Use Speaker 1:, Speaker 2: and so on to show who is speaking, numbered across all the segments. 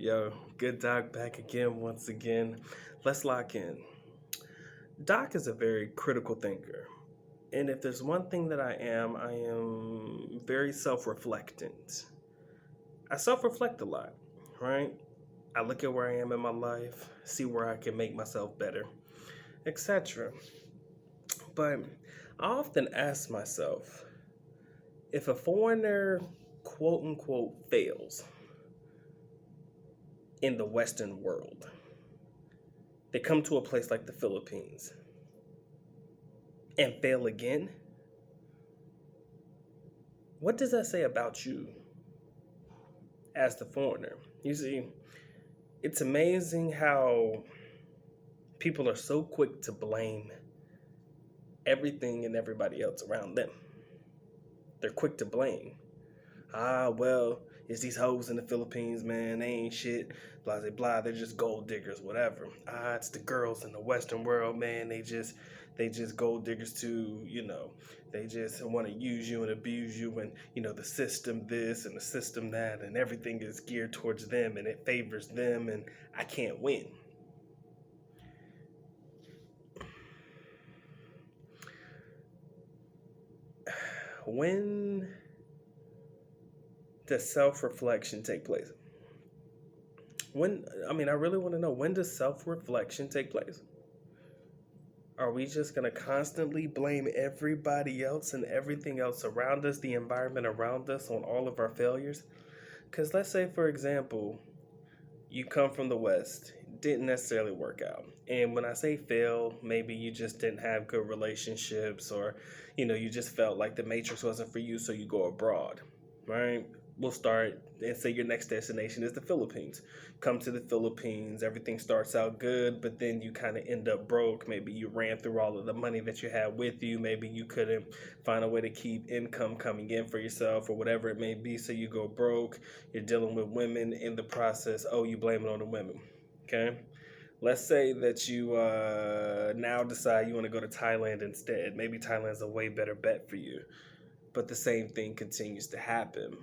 Speaker 1: Yo, good Doc back again once again. Let's lock in. Doc is a very critical thinker. And if there's one thing that I am very self reflectant. I self reflect a lot, right? I look at where I am in my life, see where I can make myself better, etc. But I often ask myself if a foreigner, quote unquote, fails in the Western world, they come to a place like the Philippines and fail again, what does that say about you as the foreigner? You see, it's amazing how people are so quick to blame everything and everybody else around them. They're quick to blame. Well, it's these hoes in the Philippines, man. They ain't shit. Blah, blah, blah. They're just gold diggers, whatever. It's the girls in the Western world, man. They just gold diggers too, They just want to use you and abuse you, and the system this and the system that, and everything is geared towards them, and it favors them, and I can't win. When does self-reflection take place? I really want to know, when does self-reflection take place? Are we just going to constantly blame everybody else and everything else around us, the environment around us, on all of our failures? Because let's say, for example, you come from the West, didn't necessarily work out. And when I say fail, maybe you just didn't have good relationships, or, you just felt like the matrix wasn't for you, so you go abroad, right? We'll start and say your next destination is the Philippines. Come to the Philippines, everything starts out good, but then you kind of end up broke. Maybe you ran through all of the money that you had with you. Maybe you couldn't find a way to keep income coming in for yourself, or whatever it may be, so you go broke. You're dealing with women in the process. Oh, you blame it on the women. Okay? Let's say that you now decide you want to go to Thailand instead. Maybe Thailand's a way better bet for you, but the same thing continues to happen.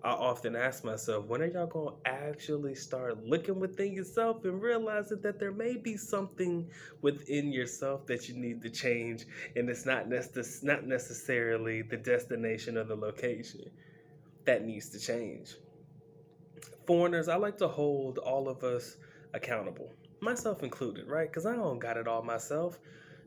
Speaker 1: I often ask myself, when are y'all going to actually start looking within yourself and realizing that there may be something within yourself that you need to change, and it's not necessarily the destination or the location that needs to change? Foreigners, I like to hold all of us accountable, myself included, right? Because I don't got it all myself.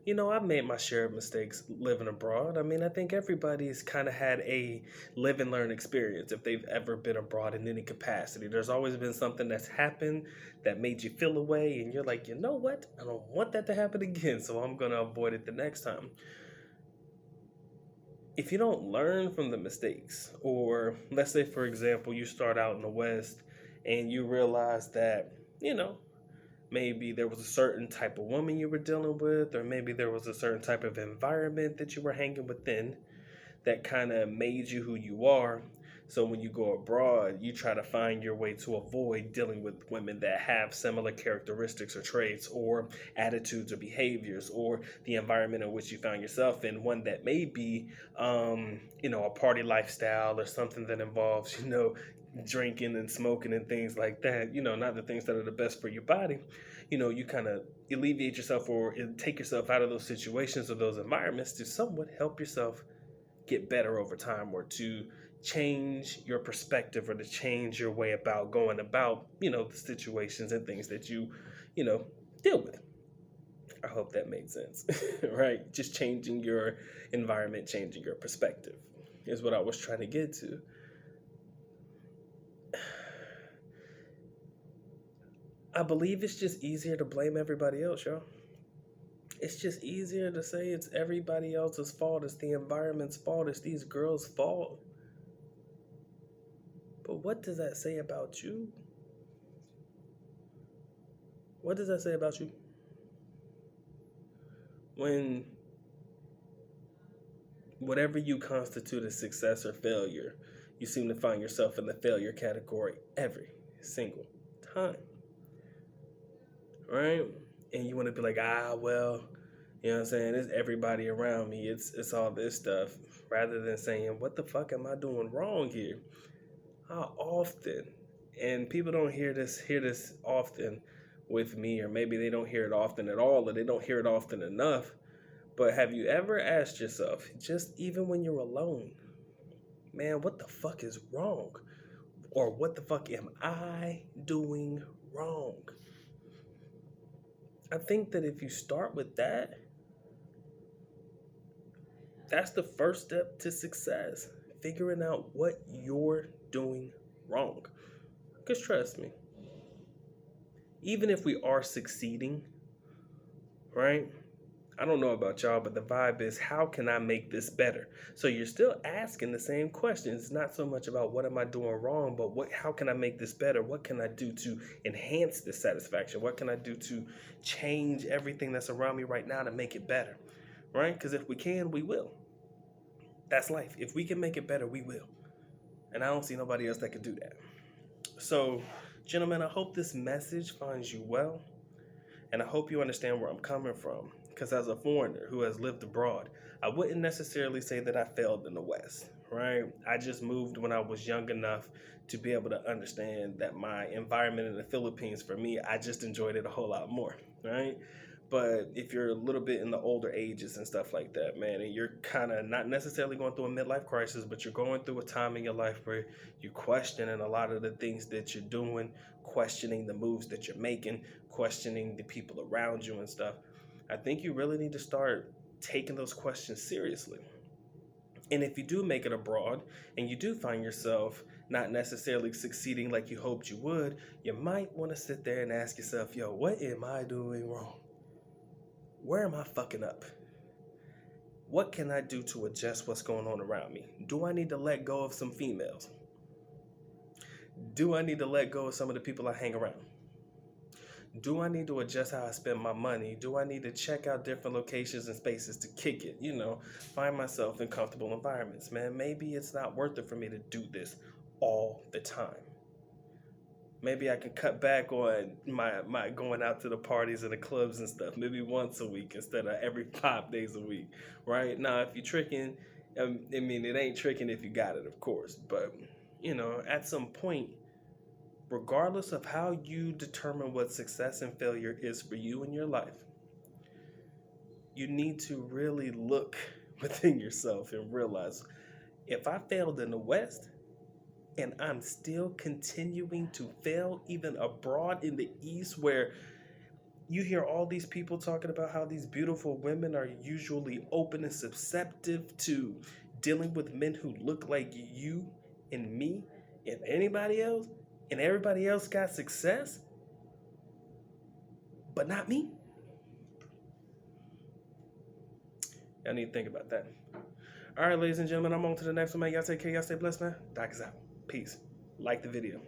Speaker 1: I've made my share of mistakes living abroad. I think everybody's kind of had a live and learn experience if they've ever been abroad in any capacity. There's always been something that's happened that made you feel away, and you're like, you know what? I don't want that to happen again, so I'm going to avoid it the next time. If you don't learn from the mistakes, or let's say, for example, you start out in the West and you realize that, maybe there was a certain type of woman you were dealing with, or maybe there was a certain type of environment that you were hanging within that kind of made you who you are. So when you go abroad, you try to find your way to avoid dealing with women that have similar characteristics or traits or attitudes or behaviors, or the environment in which you found yourself in, one that may be, a party lifestyle, or something that involves, drinking and smoking and things like that, not the things that are the best for your body. You kind of alleviate yourself or take yourself out of those situations or those environments to somewhat help yourself get better over time, or to change your perspective, or to change your way about going about, the situations and things that you deal with. I hope that made sense. Right? Just changing your environment, changing your perspective is what I was trying to get to. I believe it's just easier to blame everybody else, y'all. It's just easier to say it's everybody else's fault. It's the environment's fault. It's these girls' fault. But what does that say about you? What does that say about you? When whatever you constitute as success or failure, you seem to find yourself in the failure category every single time. Right? And you want to be like, well, you know what I'm saying? It's everybody around me. It's all this stuff. Rather than saying, what the fuck am I doing wrong here? How often And people don't hear this often with me, or maybe they don't hear it often at all, or they don't hear it often enough. But have you ever asked yourself, just even when you're alone, man, what the fuck is wrong? Or what the fuck am I doing wrong? I think that if you start with that, that's the first step to success. Figuring out what you're doing wrong. Because trust me, even if we are succeeding, right? I don't know about y'all, but the vibe is, how can I make this better? So you're still asking the same questions. It's not so much about what am I doing wrong, but how can I make this better? What can I do to enhance this satisfaction? What can I do to change everything that's around me right now to make it better? Right? Because if we can, we will. That's life. If we can make it better, we will. And I don't see nobody else that can do that. So, gentlemen, I hope this message finds you well. And I hope you understand where I'm coming from. Because as a foreigner who has lived abroad, I wouldn't necessarily say that I failed in the West, right? I just moved when I was young enough to be able to understand that my environment in the Philippines, for me, I just enjoyed it a whole lot more, right? But if you're a little bit in the older ages and stuff like that, man, and you're kind of not necessarily going through a midlife crisis, but you're going through a time in your life where you're questioning a lot of the things that you're doing, questioning the moves that you're making, questioning the people around you and stuff, I think you really need to start taking those questions seriously. And if you do make it abroad and you do find yourself not necessarily succeeding like you hoped you would, you might want to sit there and ask yourself, yo, what am I doing wrong? Where am I fucking up? What can I do to adjust what's going on around me? Do I need to let go of some females? Do I need to let go of some of the people I hang around? Do I need to adjust how I spend my money? Do I need to check out different locations and spaces to kick it? Find myself in comfortable environments. Man, maybe it's not worth it for me to do this all the time. Maybe I can cut back on my going out to the parties and the clubs and stuff. Maybe once a week instead of every 5 days a week, right? Now, if you're tricking, it ain't tricking if you got it, of course. But, at some point, regardless of how you determine what success and failure is for you in your life, you need to really look within yourself and realize, if I failed in the West, and I'm still continuing to fail even abroad in the East, where you hear all these people talking about how these beautiful women are usually open and susceptible to dealing with men who look like you and me and anybody else, and everybody else got success, but not me. Y'all need to think about that. All right, ladies and gentlemen, I'm on to the next one, man. Y'all take care. Y'all stay blessed, man. Doc is out. Peace. Like the video.